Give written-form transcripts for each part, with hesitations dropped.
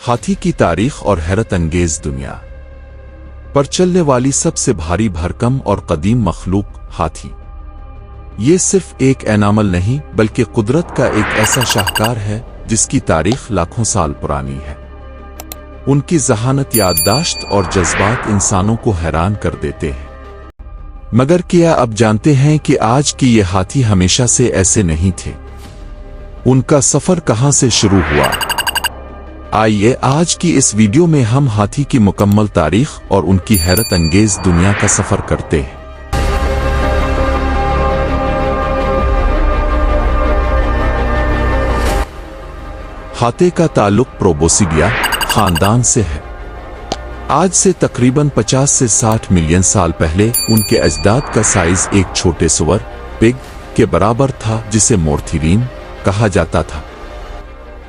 हाथी की तारीख और हैरत अंगेज दुनिया पर चलने वाली सबसे भारी भरकम और कदीम मखलूक हाथी। ये सिर्फ एक एनामल नहीं बल्कि कुदरत का एक ऐसा शाहकार है जिसकी तारीख लाखों साल पुरानी है। उनकी जहानत, याददाश्त और जज्बात इंसानों को हैरान कर देते हैं। मगर क्या अब जानते हैं कि आज की ये हाथी हमेशा से ऐसे नहीं थे? उनका सफर कहां से शुरू हुआ? आइए आज की इस वीडियो में हम हाथी की मुकम्मल तारीख और उनकी हैरत अंगेज दुनिया का सफर करते हैं। हाथी का ताल्लुक प्रोबोसिडिया खानदान से है। आज से तकरीबन 50 से 60 मिलियन साल पहले उनके अजदाद का साइज एक छोटे सुअर पिग के बराबर था जिसे मोर्थिरीन कहा जाता था।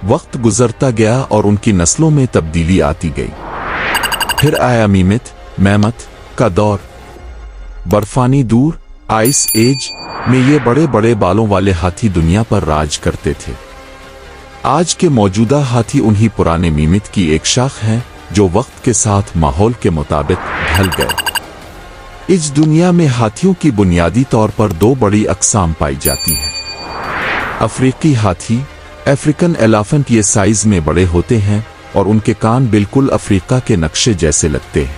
वक्त गुजरता गया और उनकी नस्लों में तब्दीली आती गई। फिर आया मैमथ का दौर। बर्फानी दूर आइस एज में ये बड़े बड़े बालों वाले हाथी दुनिया पर राज करते थे। आज के मौजूदा हाथी उन्हीं पुराने मीमित की एक शाख हैं जो वक्त के साथ माहौल के मुताबिक ढल गए। इस दुनिया में हाथियों की बुनियादी तौर पर दो बड़ी अक़साम पाई जाती है। अफ्रीकी हाथी अफ्रीकन एलिफेंट, ये साइज में बड़े होते हैं और उनके कान बिल्कुल अफ्रीका के नक्शे जैसे लगते हैं।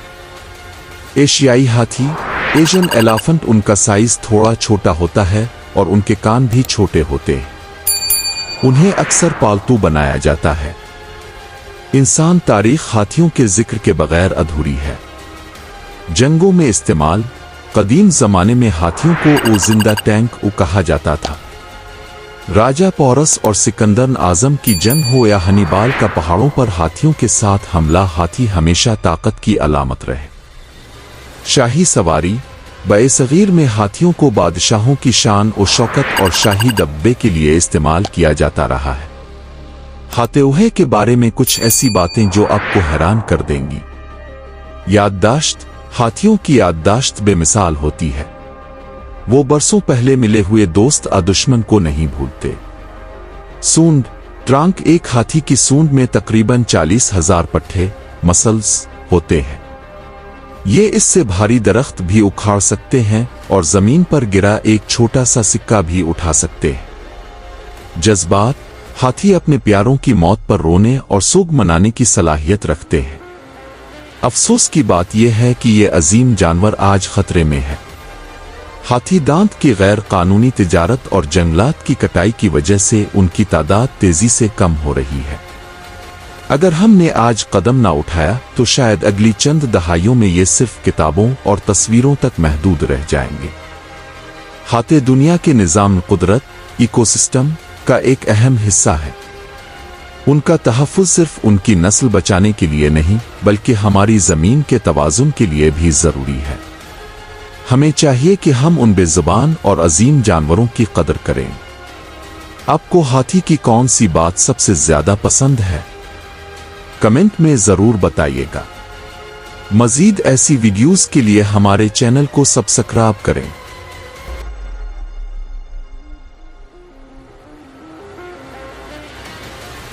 एशियाई हाथी एशियन एलिफेंट, उनका साइज थोड़ा छोटा होता है और उनके कान भी छोटे होते हैं। उन्हें अक्सर पालतू बनाया जाता है। इंसान तारीख हाथियों के जिक्र के बगैर अधूरी है। जंगों में इस्तेमाल। कदीम जमाने में हाथियों को जिंदा टैंक कहा जाता था। राजा पोरस और सिकंदर आजम की जंग हो या हनीबाल का पहाड़ों पर हाथियों के साथ हमला, हाथी हमेशा ताकत की अलामत रहे। शाही सवारी बए-सगीर में हाथियों को बादशाहों की शान और शौकत और शाही दब्बे के लिए इस्तेमाल किया जाता रहा है। हाथी के बारे में कुछ ऐसी बातें जो आपको हैरान कर देंगी। याददाश्त। हाथियों की याददाश्त बेमिसाल होती है। वो बरसों पहले मिले हुए दोस्त दुश्मन को नहीं भूलते। सूंड ट्रंक, एक हाथी की सूंड में तकरीबन 40,000 पट्टे मसल्स होते हैं। ये इससे भारी दरख्त भी उखाड़ सकते हैं और जमीन पर गिरा एक छोटा सा सिक्का भी उठा सकते हैं। जज्बात। हाथी अपने प्यारों की मौत पर रोने और सोग मनाने की सलाहियत रखते हैं। अफसोस की बात यह है कि ये अजीम जानवर आज खतरे में है। हाथी दांत की गैर कानूनी तिजारत और जंगलात की कटाई की वजह से उनकी तादाद तेजी से कम हो रही है। अगर हमने आज कदम ना उठाया तो शायद अगली चंद दहाइयों में ये सिर्फ किताबों और तस्वीरों तक महदूद रह जाएंगे। हाथी दुनिया के निज़ाम कुदरत इकोसिस्टम का एक अहम हिस्सा है। उनका तहफ़्फ़ुज़ सिर्फ उनकी नस्ल बचाने के लिए नहीं बल्कि हमारी ज़मीन के तवाज़ुन के लिए भी ज़रूरी है। हमें चाहिए कि हम उन बेज़ुबान और अजीम जानवरों की कदर करें। आपको हाथी की कौन सी बात सबसे ज्यादा पसंद है? कमेंट में जरूर बताइएगा। मजीद ऐसी वीडियोस के लिए हमारे चैनल को सब्सक्राइब करें।